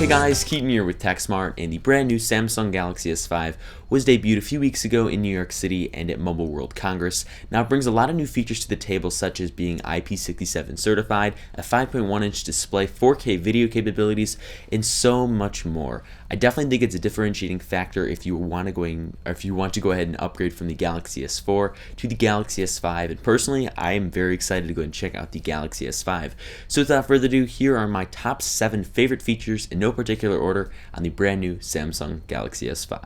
Hey guys, Keaton here with TechSmart, and the brand new Samsung Galaxy S5 was debuted a few weeks ago in New York City and at Mobile World Congress. Now it brings a lot of new features to the table, such as being IP67 certified, a 5.1-inch display, 4K video capabilities, and so much more. I definitely think it's a differentiating factor if you want to go ahead and upgrade from the Galaxy S4 to the Galaxy S5. And personally, I am very excited to go and check out the Galaxy S5. So without further ado, here are my top 7 favorite features in no particular order on the brand new Samsung Galaxy S5.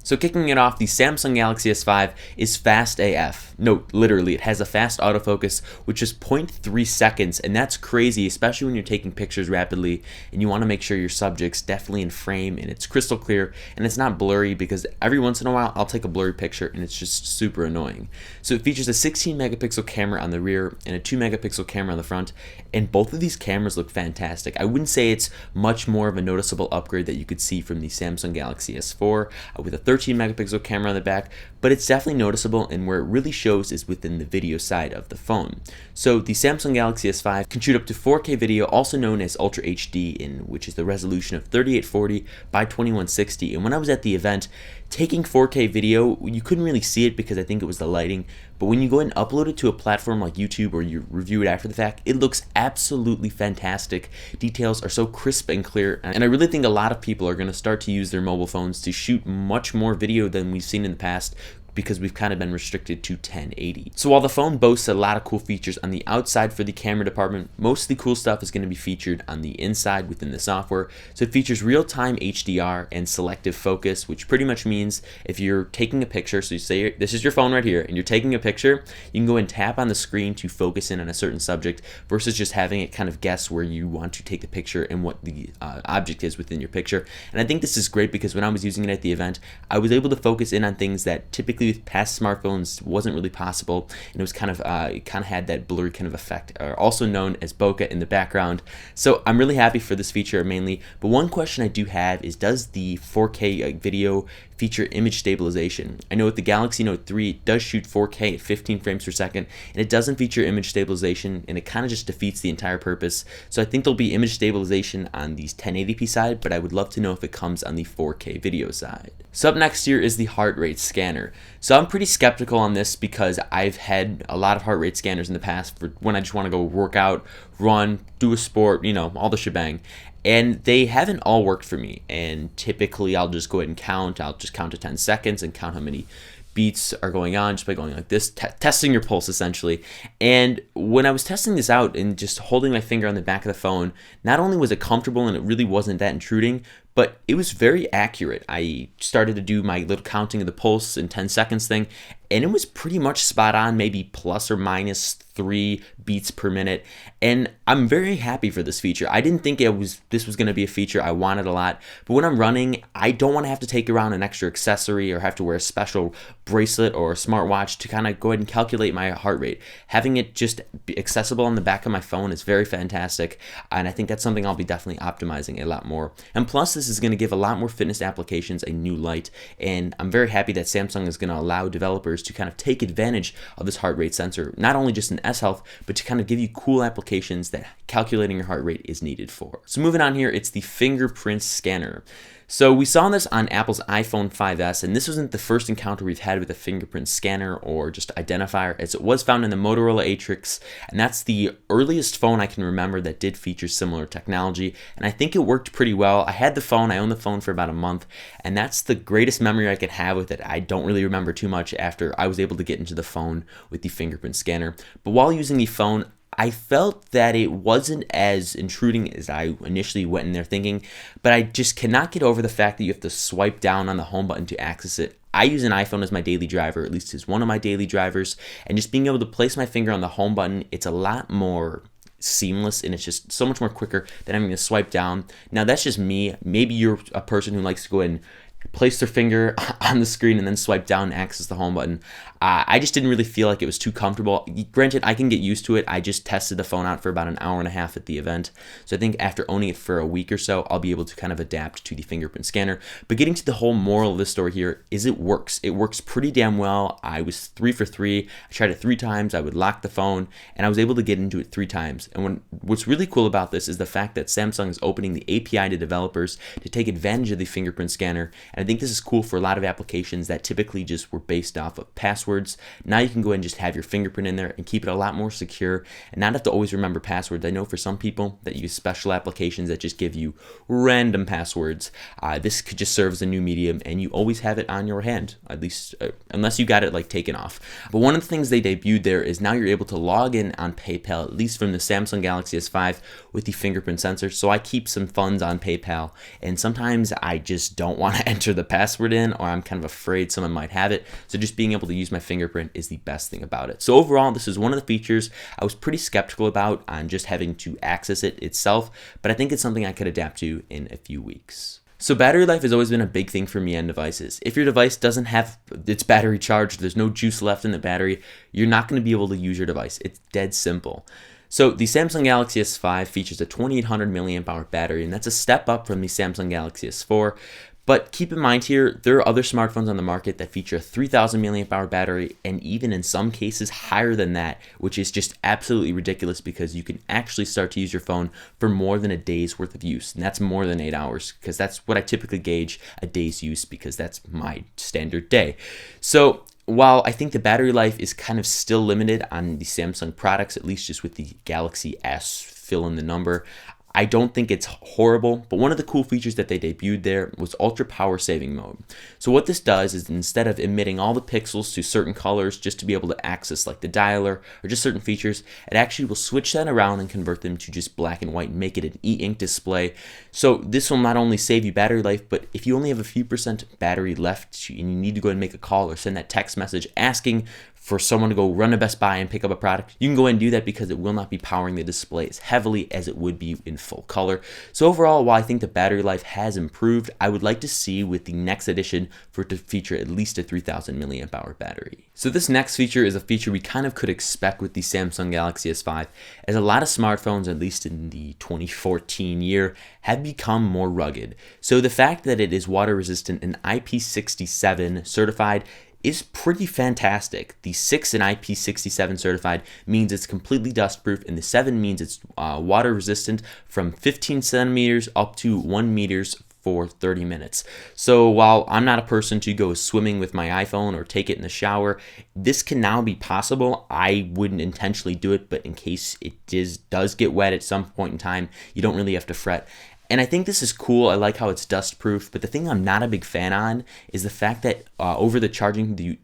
So kicking it off, the Samsung Galaxy S5 is fast AF. No, literally, it has a fast autofocus, which is 0.3 seconds, and that's crazy, especially when you're taking pictures rapidly and you want to make sure your subject's definitely in frame and it's crystal clear and it's not blurry, because every once in a while I'll take a blurry picture and it's just super annoying. So it features a 16 megapixel camera on the rear and a 2 megapixel camera on the front, and both of these cameras look fantastic. I wouldn't say it's much more of a noticeable upgrade that you could see from the Samsung Galaxy S4 with a 13 megapixel camera on the back, but it's definitely noticeable, and where it really shows is within the video side of the phone. So the Samsung Galaxy S5 can shoot up to 4K video, also known as Ultra HD, which is the resolution of 3840 by 2160. And when I was at the event taking 4K video, you couldn't really see it because I think it was the lighting, but when you go and upload it to a platform like YouTube or you review it after the fact, it looks absolutely fantastic. Details are so crisp and clear, and I really think a lot of people are going to start to use their mobile phones to shoot much more video than we've seen in the past, because we've kind of been restricted to 1080. So while the phone boasts a lot of cool features on the outside for the camera department, most of the cool stuff is going to be featured on the inside within the software. So it features real-time HDR and selective focus, which pretty much means if you're taking a picture, so you say this is your phone right here and you're taking a picture, you can go and tap on the screen to focus in on a certain subject versus just having it kind of guess where you want to take the picture and what the object is within your picture. And I think this is great because when I was using it at the event, I was able to focus in on things that typically with past smartphones wasn't really possible, and it was kind of had that blurry kind of effect, also known as bokeh in the background. So I'm really happy for this feature mainly, but one question I do have is, does the 4K video feature image stabilization? I know with the Galaxy Note 3 it does shoot 4K at 15 frames per second, and it doesn't feature image stabilization, and it kind of just defeats the entire purpose. So I think there'll be image stabilization on the 1080p side, but I would love to know if it comes on the 4K video side. So up next here is the heart rate scanner. So I'm pretty skeptical on this because I've had a lot of heart rate scanners in the past for when I just want to go work out, run, do a sport, all the shebang. And they haven't all worked for me. And typically I'll just go ahead and count. I'll just count to 10 seconds and count how many beats are going on just by going like this, testing your pulse essentially. And when I was testing this out and just holding my finger on the back of the phone, not only was it comfortable and it really wasn't that intruding, but it was very accurate. I started to do my little counting of the pulse in 10 seconds thing, and it was pretty much spot on, maybe plus or minus 3 beats per minute. And I'm very happy for this feature. I didn't think this was going to be a feature I wanted a lot, but when I'm running, I don't want to have to take around an extra accessory or have to wear a special bracelet or a smartwatch to kind of go ahead and calculate my heart rate. Having it just be accessible on the back of my phone is very fantastic, and I think that's something I'll be definitely optimizing a lot more. And plus, this is going to give a lot more fitness applications a new light, and I'm very happy that Samsung is going to allow developers to kind of take advantage of this heart rate sensor, not only just in S-Health, but to kind of give you cool applications that calculating your heart rate is needed for. So moving on here, it's the Fingerprint scanner. So we saw this on Apple's iPhone 5S, and this wasn't the first encounter we've had with a fingerprint scanner or just identifier, as it was found in the Motorola Atrix, and that's the earliest phone I can remember that did feature similar technology, and I think it worked pretty well. I had the phone, I owned the phone for about a month, and that's the greatest memory I could have with it. I don't really remember too much after I was able to get into the phone with the fingerprint scanner, but while using the phone, I felt that it wasn't as intruding as I initially went in there thinking, but I just cannot get over the fact that you have to swipe down on the home button to access it. I use an iPhone as my daily driver, at least as one of my daily drivers, and just being able to place my finger on the home button, it's a lot more seamless, and it's just so much more quicker than having to swipe down. Now that's just me. Maybe you're a person who likes to go and place their finger on the screen and then swipe down and access the home button. I just didn't really feel like it was too comfortable. Granted, I can get used to it. I just tested the phone out for about an hour and a half at the event. So I think after owning it for a week or so, I'll be able to kind of adapt to the fingerprint scanner. But getting to the whole moral of this story here is it works. It works pretty damn well. I was 3 for 3. I tried it 3 times. I would lock the phone and I was able to get into it 3 times. And what's really cool about this is the fact that Samsung is opening the API to developers to take advantage of the fingerprint scanner. And I think this is cool for a lot of applications that typically just were based off of passwords. Now you can go ahead and just have your fingerprint in there and keep it a lot more secure and not have to always remember passwords. I know for some people that use special applications that just give you random passwords, this could just serve as a new medium and you always have it on your hand, at least unless you got it like taken off. But one of the things they debuted there is now you're able to log in on PayPal, at least from the Samsung Galaxy S5 with the fingerprint sensor. So I keep some funds on PayPal and sometimes I just don't want to enter the password in, or I'm kind of afraid someone might have it. So just being able to use my fingerprint is the best thing about it. So overall, this is one of the features I was pretty skeptical about on just having to access it itself, but I think it's something I could adapt to in a few weeks. So battery life has always been a big thing for me on devices. If your device doesn't have its battery charged, there's no juice left in the battery, you're not going to be able to use your device. It's dead simple. So the Samsung Galaxy S5 features a 2800 milliamp hour battery, and that's a step up from the Samsung Galaxy S4. But keep in mind here, there are other smartphones on the market that feature a 3000 milliamp hour battery, and even in some cases higher than that, which is just absolutely ridiculous because you can actually start to use your phone for more than a day's worth of use. And that's more than 8 hours, because that's what I typically gauge a day's use, because that's my standard day. So while I think the battery life is kind of still limited on the Samsung products, at least just with the Galaxy S, fill in the number, I don't think it's horrible, but one of the cool features that they debuted there was ultra power saving mode. So what this does is instead of emitting all the pixels to certain colors just to be able to access like the dialer or just certain features, it actually will switch that around and convert them to just black and white and make it an e-ink display. So this will not only save you battery life, but if you only have a few % battery left and you need to go and make a call or send that text message asking for someone to go run to Best Buy and pick up a product, you can go ahead and do that because it will not be powering the display as heavily as it would be in full color. So overall, while I think the battery life has improved, I would like to see with the next edition for it to feature at least a 3000 milliamp hour battery. So this next feature is a feature we kind of could expect with the Samsung Galaxy S5, as a lot of smartphones, at least in the 2014 year, have become more rugged. So the fact that it is water resistant and IP67 certified is pretty fantastic. The 6 and IP67 certified means it's completely dust proof, and the 7 means it's water resistant from 15 centimeters up to 1 meters for 30 minutes. So while I'm not a person to go swimming with my iPhone or take it in the shower, this can now be possible. I wouldn't intentionally do it, but in case it does get wet at some point in time, you don't really have to fret. And I think this is cool. I like how it's dust proof, but the thing I'm not a big fan on is the fact that over the USB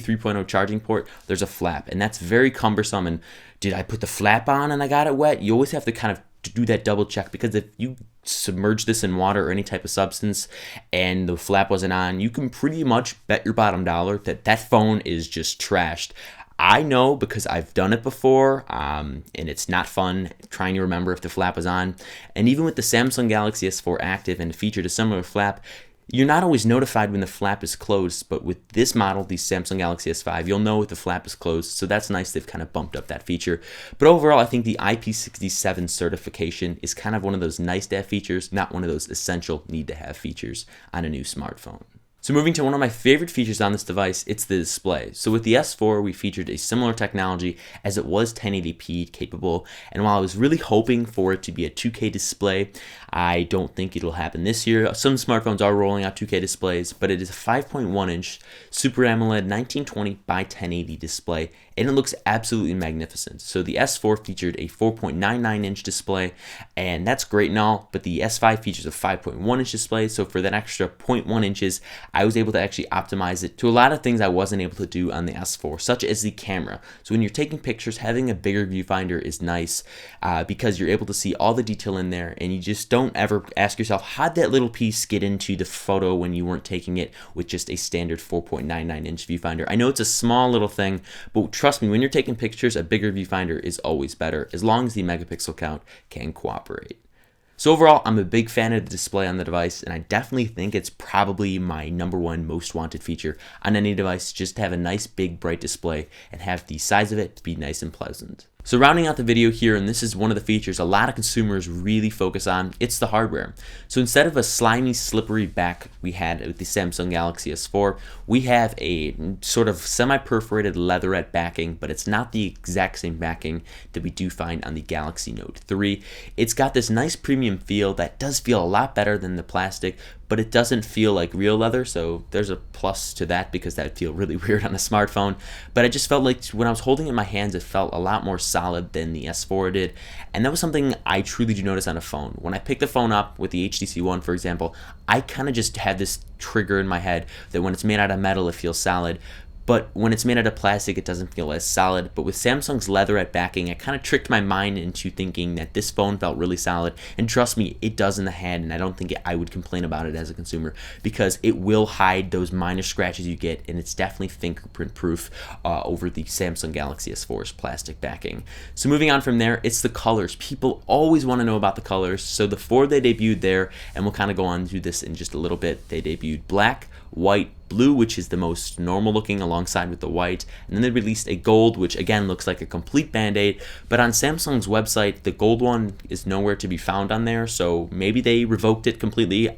3.0 charging port, there's a flap, and that's very cumbersome. And did I put the flap on and I got it wet? You always have to kind of do that double check, because if you submerge this in water or any type of substance and the flap wasn't on, you can pretty much bet your bottom dollar that that phone is just trashed. I know because I've done it before, and it's not fun trying to remember if the flap was on. And even with the Samsung Galaxy S4 Active and featured a similar flap, you're not always notified when the flap is closed, but with this model, the Samsung Galaxy S5, you'll know if the flap is closed, so that's nice. They've kind of bumped up that feature. But overall, I think the IP67 certification is kind of one of those nice-to-have features, not one of those essential need-to-have features on a new smartphone. So moving to one of my favorite features on this device, it's the display. So with the S4, we featured a similar technology as it was 1080p capable. And while I was really hoping for it to be a 2K display, I don't think it'll happen this year. Some smartphones are rolling out 2K displays, but it is a 5.1 inch Super AMOLED 1920 by 1080 display, and it looks absolutely magnificent. So the S4 featured a 4.99 inch display, and that's great and all, but the S5 features a 5.1 inch display. So for that extra 0.1 inches, I was able to actually optimize it to a lot of things I wasn't able to do on the S4, such as the camera. So when you're taking pictures, having a bigger viewfinder is nice because you're able to see all the detail in there, and you just don't ever ask yourself, how'd that little piece get into the photo when you weren't taking it with just a standard 4.99 inch viewfinder. I know it's a small little thing, but trust me, when you're taking pictures, a bigger viewfinder is always better, as long as the megapixel count can cooperate. So overall, I'm a big fan of the display on the device, and I definitely think it's probably my #1 most wanted feature on any device, just to have a nice big bright display and have the size of it be nice and pleasant. So rounding out the video here, and this is one of the features a lot of consumers really focus on, it's the hardware. So instead of a slimy, slippery back we had with the Samsung Galaxy S4, we have a sort of semi-perforated leatherette backing, but it's not the exact same backing that we do find on the Galaxy Note 3. It's got this nice premium feel that does feel a lot better than the plastic, but it doesn't feel like real leather, so there's a plus to that because that would feel really weird on a smartphone. But I just felt like when I was holding it in my hands, it felt a lot more solid than the S4 did, and that was something I truly do notice on a phone. When I pick the phone up with the HTC One, for example, I kind of just have this trigger in my head that when it's made out of metal, it feels solid. But when it's made out of plastic, it doesn't feel as solid. But with Samsung's leatherette backing, I kind of tricked my mind into thinking that this phone felt really solid. And trust me, it does in the hand, and I don't think I would complain about it as a consumer because it will hide those minor scratches you get, and it's definitely fingerprint proof over the Samsung Galaxy S4's plastic backing. So moving on from there, it's the colors. People always want to know about the colors. So the 4 they debuted there, and we'll kind of go on to this in just a little bit. They debuted black, white, blue, which is the most normal looking alongside with the white, and then they released a gold, which again looks like a complete band-aid, but on Samsung's website the gold one is nowhere to be found on there, so maybe they revoked it completely.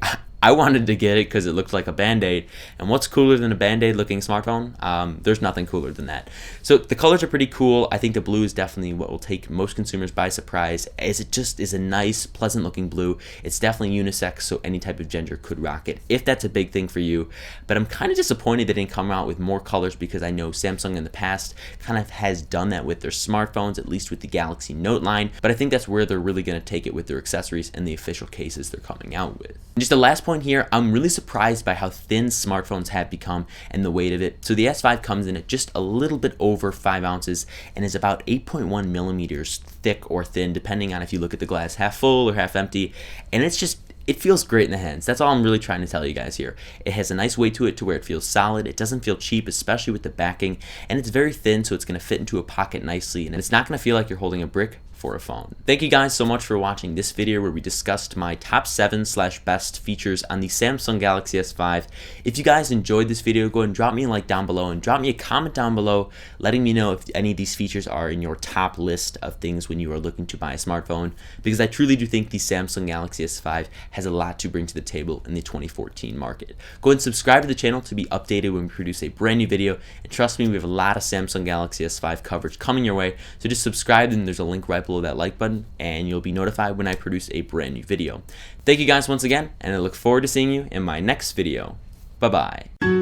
I wanted to get it because it looked like a band-aid, and what's cooler than a band-aid looking smartphone? There's nothing cooler than that. So the colors are pretty cool. I think the blue is definitely what will take most consumers by surprise, as it just is a nice, pleasant looking blue. It's definitely unisex, so any type of gender could rock it, if that's a big thing for you. But I'm kind of disappointed they didn't come out with more colors, because I know Samsung in the past kind of has done that with their smartphones, at least with the Galaxy Note line, but I think that's where they're really going to take it with their accessories and the official cases they're coming out with. And just the last point here, I'm really surprised by how thin smartphones have become and the weight of it. So the S5 comes in at just a little bit over 5 ounces and is about 8.1 millimeters thick or thin, depending on if you look at the glass half full or half empty. And it feels great in the hands. That's all I'm really trying to tell you guys here. It has a nice weight to it to where it feels solid. It doesn't feel cheap, especially with the backing, and it's very thin, so it's going to fit into a pocket nicely, and it's not going to feel like you're holding a brick for a phone. Thank you guys so much for watching this video where we discussed my top 7/best features on the Samsung Galaxy S5. If you guys enjoyed this video, go ahead and drop me a like down below and drop me a comment down below letting me know if any of these features are in your top list of things when you are looking to buy a smartphone, because I truly do think the Samsung Galaxy S5 has a lot to bring to the table in the 2014 market. Go ahead and subscribe to the channel to be updated when we produce a brand new video, and trust me, we have a lot of Samsung Galaxy S5 coverage coming your way, so just subscribe, and there's a link right below that like button, and you'll be notified when I produce a brand new video. Thank you guys once again, and I look forward to seeing you in my next video. Bye bye.